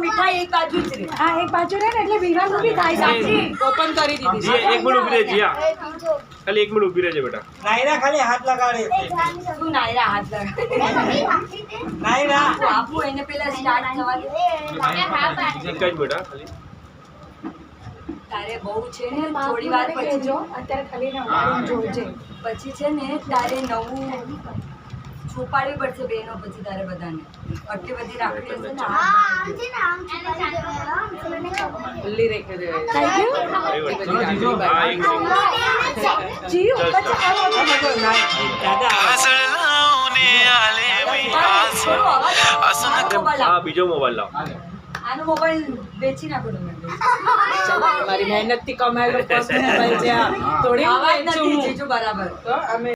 મીઠાઈ એક બાજુ જ રે. હા એક બાજુ રે ને એટલે વિવાનું બી થાય. સાચી ઓપન કરી દીધી. એક મિનિટ ઉભી રહે જીયા. ખાલી 1 મિનિટ ઉભી રહેજે બેટા. નાયરા ખાલી હાથ લગાડે. તું નાયરા હાથ લગાડે. નાયરા આપુ એને પેલા સ્ટાર્ટ થવા દે. એક જ બેટા ખાલી. તારે બહુ છે ને થોડી વાર પછી જો અત્યારે ખાલી ને જોજે. પછી છે ને તારે નવું છુપાડવી પડશે બેનો પછી તારે બધાને. આટલી બધી રાખડી હશે ને. જલ્દી રેખે દે. થઈ ગયું? હા એક જીવ પછી હા બીજો મોબાઈલ લાવ. આનો મોબાઈલ વેચી નાખો તમે. મારી મહેનત થી કમાયેલો મોબાઈલ છે. થોડી આવાજ નથી જીજુ બરાબર. તો અમે